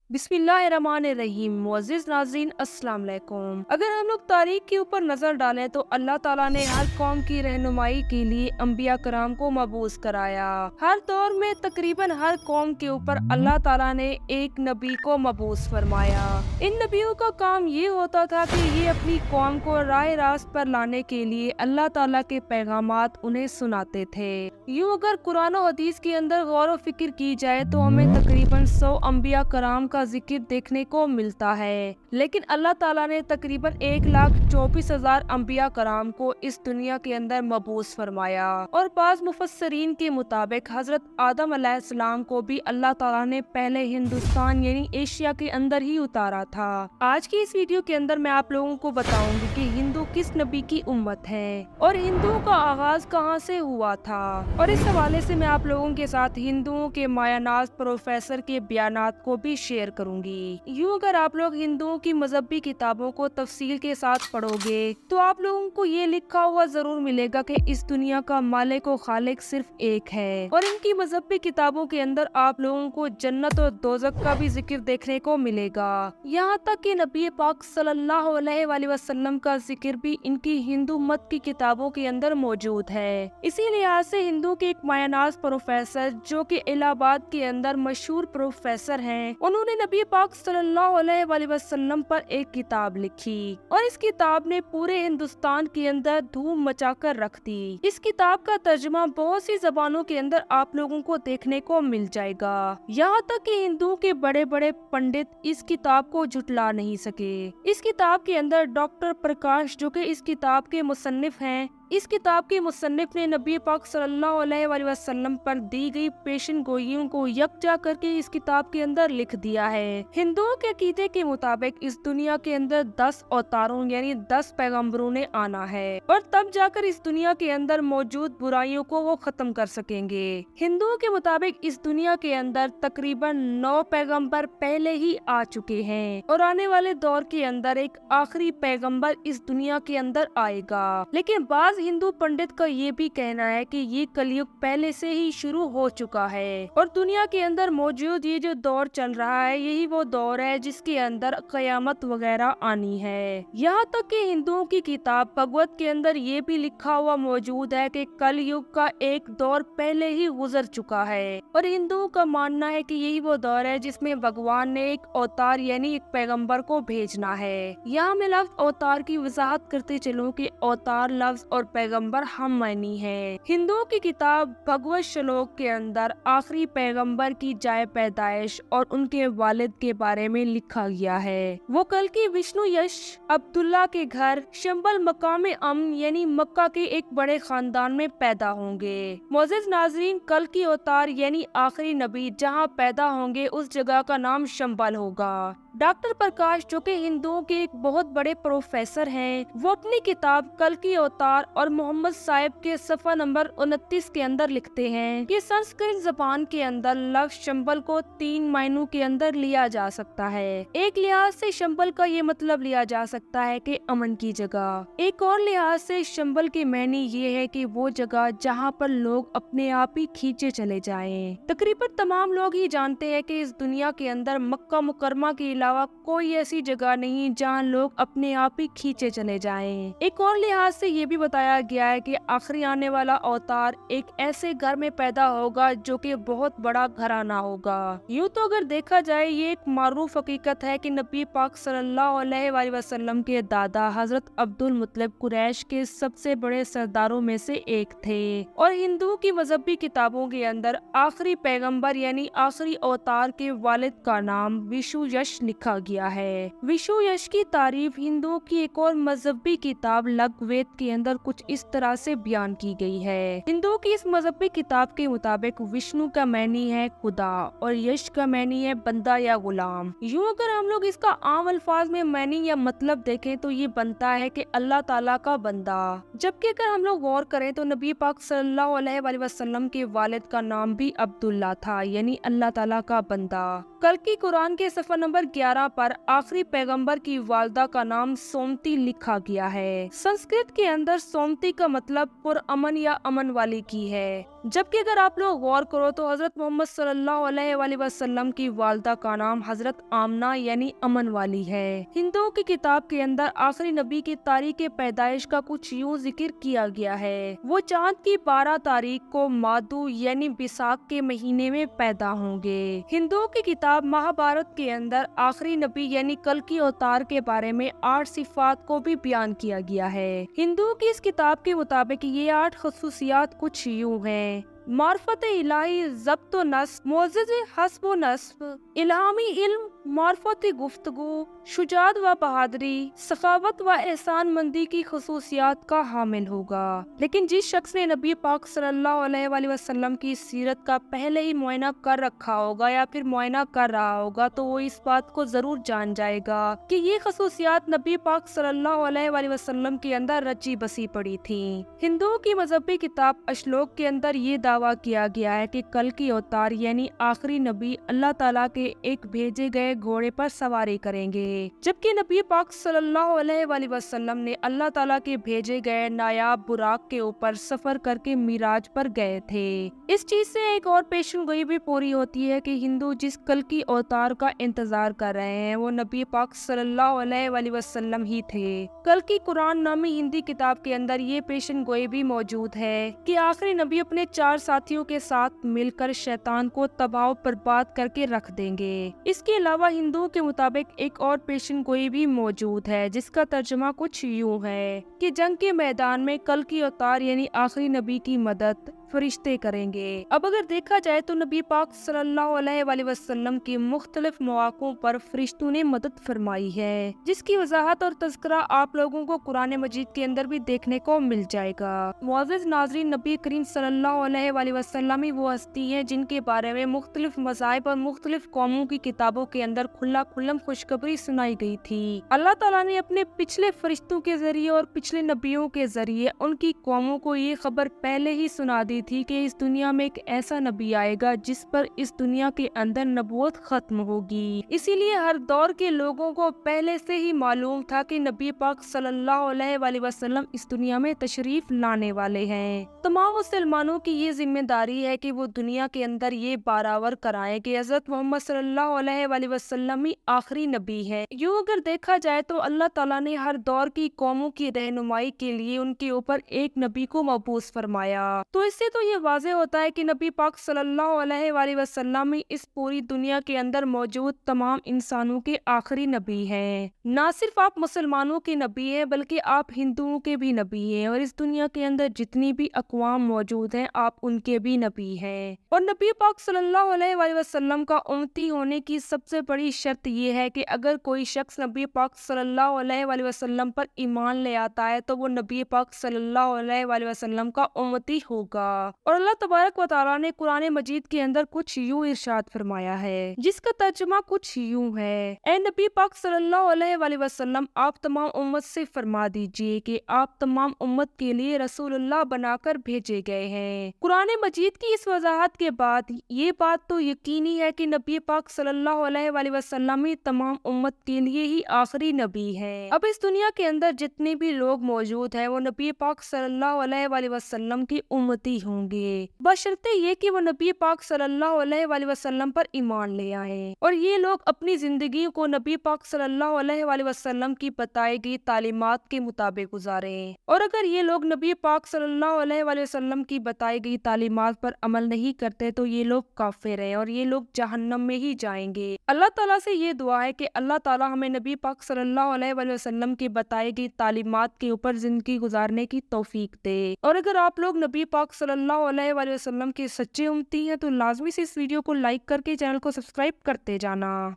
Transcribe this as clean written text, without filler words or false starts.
बिस्मिल्लाहिर्रहमानिर्रहीम। मुअज़्ज़िज़ नाज़रीन, अस्सलाम वालेकुम। अगर हम लोग तारीख के ऊपर नज़र डालें तो अल्लाह ताला ने हर कौम की रहनुमाई के लिए अंबिया कराम को मबूस कराया। हर दौर में तकरीबन हर कौम के ऊपर अल्लाह ताला ने एक नबी को मबूस फरमाया। इन नबियों का काम ये होता था कि ये अपनी कौम को राह रास्त पर लाने के लिए अल्लाह ताला के पैगामात उन्हें सुनाते थे। यूँ अगर कुरान और हदीस के अंदर गौर व फिक्र की जाए तो हमें तकरीबन 100 अंबिया कराम का जिक्र देखने को मिलता है, लेकिन अल्लाह ताला ने तकरीबन 1,24,000 अंबिया कराम को इस दुनिया के अंदर मबूस फरमाया। और बाज़ मुफस्सरीन के मुताबिक हजरत आदम अलैहिस्सलाम को भी अल्लाह ताला ने पहले हिंदुस्तान यानी एशिया के अंदर ही उतारा था। आज की इस वीडियो के अंदर मैं आप लोगों को बताऊंगी कि हिंदू किस नबी की उम्मत है और हिंदुओं का आगाज कहां से हुआ था। और इस हवाले से मैं आप लोगों के साथ हिंदुओं के मायानाज प्रोफेसर के बयानात को भी शेयर करूंगी। यूँ अगर आप लोग हिंदुओं की मजहबी किताबों को तफसील के साथ पढ़ोगे तो आप लोगों को ये लिखा हुआ जरूर मिलेगा कि इस दुनिया का मालिक और खालिक सिर्फ एक है। और इनकी मजहबी किताबों के अंदर आप लोगों को जन्नत और दोज़ख का भी जिक्र देखने को मिलेगा। यहाँ तक कि नबी पाक सल्लल्लाहु अलैहि वसल्लम का जिक्र भी इनकी हिंदू मत की किताबों के अंदर मौजूद है। इसी लिहाज से हिंदू के एक मायानाज प्रोफेसर जो कि इलाहाबाद के अंदर मशहूर प्रोफेसर हैं, उन्होंने नबी पाक सल्लल्लाहु अलैहि वसल्लम पर एक किताब लिखी और इस किताब ने पूरे हिंदुस्तान के अंदर धूम मचाकर रख दी। इस किताब का तर्जुमा बहुत सी जबानों के अंदर आप लोगों को देखने को मिल जाएगा। यहाँ तक कि हिंदुओं के बड़े बड़े पंडित इस किताब को झुटला नहीं सके। इस किताब के अंदर डॉक्टर प्रकाश जो कि इस किताब के मुसन्निफ हैं, इस किताब के मुसन्निफ ने नबी पाक सल्लल्लाहु अलैहि वसल्लम पर दी गई पेशन गोइयों को यकजा करके इस किताब के अंदर लिख दिया है। हिंदुओं के अकीदे के मुताबिक इस दुनिया के अंदर 10 अवतारों यानी 10 पैगंबरों ने आना है और तब जाकर इस दुनिया के अंदर मौजूद बुराइयों को वो खत्म कर सकेंगे। हिंदुओं के मुताबिक इस दुनिया के अंदर तकरीबन 9 पैगंबर पहले ही आ चुके हैं और आने वाले दौर के अंदर एक आखिरी पैगंबर इस दुनिया के अंदर आएगा। लेकिन बाज हिंदू पंडित का ये भी कहना है कि ये कलयुग पहले से ही शुरू हो चुका है और दुनिया के अंदर मौजूद ये जो दौर चल रहा है यही वो दौर है जिसके अंदर कयामत वगैरह आनी है। यहाँ तक कि हिंदुओं की किताब भगवत के अंदर ये भी लिखा हुआ मौजूद है कि कलयुग का एक दौर पहले ही गुजर चुका है और हिंदुओं का मानना है कि यही वो दौर है जिसमें भगवान ने एक अवतार यानी एक पैगंबर को भेजना है। यहाँ मैं लफ्ज अवतार की वजाहत करते चलूं कि अवतार लफ्ज और पैगंबर हम मायनी है। हिंदुओं की किताब भगवत श्लोक के अंदर आखिरी पैगंबर की जाए पैदाइश और उनके वालिद के बारे में लिखा गया है। वो कल की विष्णु यश अब्दुल्ला के घर शंबल मकाम अमन यानी मक्का के एक बड़े खानदान में पैदा होंगे। मोअज़्ज़िज़ नाज़रीन, कल की अवतार यानी आखिरी नबी जहाँ पैदा होंगे उस जगह का नाम शंबल होगा। डॉक्टर प्रकाश जो कि हिंदुओं के एक बहुत बड़े प्रोफेसर हैं, वो अपनी किताब कल की अवतार और मोहम्मद साहिब के सफ़ा नंबर 29 के अंदर लिखते हैं कि संस्कृत जबान के अंदर लफ्ज शंबल को 3 मायनों के अंदर लिया जा सकता है। एक लिहाज से शंबल का ये मतलब लिया जा सकता है कि अमन की जगह। एक और लिहाज से शंबल के मायने ये है कि वो जगह जहाँ पर लोग अपने आप ही खींचे चले जाएं। तकरीबन तमाम लोग ही जानते हैं कि इस दुनिया के अंदर मक्का मुकरमा के अलावा कोई ऐसी जगह नहीं जहाँ लोग अपने आप ही खींचे चले जाएं। एक और लिहाज से ये भी बताया गया है कि आखिरी आने वाला अवतार एक ऐसे घर में पैदा होगा जो कि बहुत बड़ा घराना होगा। यूँ तो अगर देखा जाए ये एक मारूफ हकीकत है कि नबी पाक सल्लल्लाहु अलैहि वसल्लम के दादा हजरत अब्दुल मुत्तलिब कुरैश के सबसे बड़े सरदारों में से एक थे और हिंदुओं की मजहबी किताबों के अंदर आखिरी पैगंबर यानी आखिरी अवतार के वालिद का नाम विष्णु यश लिखा गया है। विष्णु यश की तारीफ हिंदुओं की एक और मजहबी किताब लग्वेद के अंदर कुछ इस तरह से बयान की गई है। हिंदुओं की इस मजहबी किताब के मुताबिक विष्णु का मैनी है खुदा और यश का मैनी है बंदा या गुलाम। यूँ अगर हम लोग इसका आम अल्फाज में मैनी या मतलब देखें तो ये बनता है कि अल्लाह ताला का बंदा। जबकि अगर हम लोग गौर करें तो नबी पाक सल्लल्लाहु अलैहि वसल्लम के वालिद का नाम भी अब्दुल्ला था यानी अल्लाह ताला का बंदा। कल की कुरान के सफ़ा नंबर 11 पर आखिरी पैगंबर की वालदा का नाम सोमती लिखा गया है। संस्कृत के अंदर सोमती का मतलब पुरअमन या अमन वाली की है। जबकि अगर आप लोग गौर करो तो हजरत मोहम्मद सल्लल्लाहु अलैहि वसल्लम की वालदा का नाम हजरत आमना यानी अमन वाली है। हिंदुओं की किताब के अंदर आखिरी नबी की तारीख पैदाइश का कुछ यूं जिक्र किया गया है। वो चांद की 12 तारीख को मादू यानी बिसाख के महीने में पैदा होंगे। हिंदुओं की किताब महाभारत के अंदर आखिरी नबी यानी कल की अवतार के बारे में 8 सिफात को भी बयान किया गया है। हिंदुओं की इस किताब के मुताबिक ये 8 खसूसियात कुछ यूं हैं। मार्फत इलाही, ज़ब्त व नस्ब, मोअज़्ज़िज़ हस्ब व नस्ब, इल्हामी इल्म, मार्फत गुफ्तगू, शुजाअत व बहादुरी, सखावत व एहसान मंदी की खसूसियात का हामिल होगा। लेकिन जिस शख्स ने नबी पाक सल्लल्लाहु अलैहि वसल्लम की सीरत का पहले ही मुआयना कर रखा होगा या फिर मुआयना कर रहा होगा तो वो इस बात को जरूर जान जाएगा कि ये खसूसियात नबी पाक सल्लल्लाहु अलैहि वसल्लम के अंदर रची बसी पड़ी थी। हिंदुओं की मजहबी किताब अशलोक के अंदर ये दावा किया गया है कि कल की अवतार यानी आखिरी नबी अल्लाह ताला के एक भेजे गए घोड़े पर सवारी करेंगे, जबकि नबी पाक सल्लल्लाहु अलैहि वसल्लम ने अल्लाह ताला के भेजे गए नायाब बुराक के ऊपर सफर करके मिराज पर गए थे। इस चीज से एक और पेशेनगोई भी पूरी होती है कि हिंदू जिस कल की अवतार का इंतजार कर रहे हैं वो नबी पाक सल्लल्लाहु अलैहि वसल्लम ही थे। कल की कुरान नामी हिंदी किताब के अंदर ये पेशेनगोई भी मौजूद है कि आखिरी नबी अपने 4 साथियों के साथ मिलकर शैतान को तबाह बर्बाद करके रख देंगे। इसके अलावा हिंदुओं के मुताबिक एक और पेशेनगोई भी मौजूद है जिसका तर्जुमा कुछ यूं है कि जंग के मैदान में कल की अवतार यानी आखिरी नबी की मदद फरिश्ते करेंगे। अब अगर देखा जाए तो नबी पाक सल्लल्लाहु अलैहि वसल्लम की मुख्तलिफ मौक़ों पर फरिश्तों ने मदद फरमाई है, जिसकी वजाहत और तज़किरा आप लोगों को कुरान मजीद के अंदर भी देखने को मिल जाएगा। मुअज़्ज़िज़ नाज़रीन, नबी करीम सल्लल्लाहु अलैहि वसल्लम ही वो हस्ती है जिनके बारे में मुख्तलिफ मज़ाहिब और मुख्तलिफ कौमों की किताबों के अंदर खुला खुल्लम खुशखबरी सुनाई गई थी। अल्लाह ताला ने अपने पिछले फरिश्तों के जरिए और पिछले नबियों के जरिए उनकी कौमों को ये खबर पहले ही सुना दी थी कि इस दुनिया में एक ऐसा नबी आएगा जिस पर इस दुनिया के अंदर नबूवत खत्म होगी। इसीलिए हर दौर के लोगों को पहले से ही मालूम था कि नबी पाक सल्लल्लाहु अलैहि वसल्लम इस दुनिया में तशरीफ लाने वाले हैं। तमाम मुसलमानों की ये जिम्मेदारी है कि वो दुनिया के अंदर ये बारावर कराएं कि हज़रत मोहम्मद सल्लल्लाहु अलैहि वसल्लम ही आखिरी नबी है। यूँ अगर देखा जाए तो अल्लाह ताला ने हर दौर की कौमों की रहनुमाई के लिए उनके ऊपर एक नबी को मबूस फरमाया। तो इससे तो ये वाज़ेह होता है कि नबी पाक सल्लल्लाहु अलैहि वसल्लम ही इस पूरी दुनिया के अंदर मौजूद तमाम इंसानों के आखिरी नबी हैं। ना सिर्फ आप मुसलमानों के नबी हैं बल्कि आप हिंदुओं के भी नबी हैं, और इस दुनिया के अंदर जितनी भी अक़वाम मौजूद हैं आप उनके भी नबी हैं। और नबी पाक सल्लल्लाहु अलैहि वसल्लम का उम्मती होने की सबसे बड़ी शर्त ये है कि अगर कोई शख्स नबी पाक सल्लल्लाहु अलैहि वसल्लम पर ईमान ले आता है तो वो नबी पाक सल्लल्लाहु अलैहि वसल्लम का उम्मती होगा। और अल्लाह तबारक व तआला ने कुरान मजीद के अंदर कुछ यूं इरशाद फरमाया है जिसका तर्जुमा कुछ यूं है, ए नबी पाक सल्लल्लाहु अलैहि वसल्लम आप तमाम उम्मत से फरमा दीजिए कि आप तमाम उम्मत के लिए रसूलुल्लाह बनाकर भेजे गए हैं। कुरान मजीद की इस वजाहत के बाद ये बात तो यकीनी है कि नबी पाक सल्लल्लाहु अलैहि वसल्लम ही तमाम उम्मत के लिए ही आखिरी नबी है। अब इस दुनिया के अंदर जितने भी लोग मौजूद हैं वो नबी पाक सल्लल्लाहु अलैहि वसल्लम की उम्मती होंगे, बशर्ते ये कि वो नबी पाक सल्लल्लाहु अलैहि वसल्लम पर ईमान ले आए और ये लोग अपनी जिंदगी को नबी पाक सल्लल्लाहु अलैहि वसल्लम की बताई गई तालीमात के मुताबिक गुजारें। और अगर ये लोग नबी पाक सल्लल्लाहु अलैहि वसल्लम की बताई गई तालीमात पर अमल नहीं करते तो ये लोग काफिर हैं और ये लोग जहन्नम में ही जाएंगे। अल्लाह ताला से ये दुआ है कि अल्लाह ताला हमें नबी पाक सल्लल्लाहु अलैहि वसल्लम की बताई गई तालीमात के ऊपर जिंदगी गुजारने की तौफीक दे। और अगर आप लोग नबी पाक सल्लल्लाहु अलैहि वसल्लम के सच्चे उम्मती हैं तो लाजमी से इस वीडियो को लाइक करके चैनल को सब्सक्राइब करते जाना।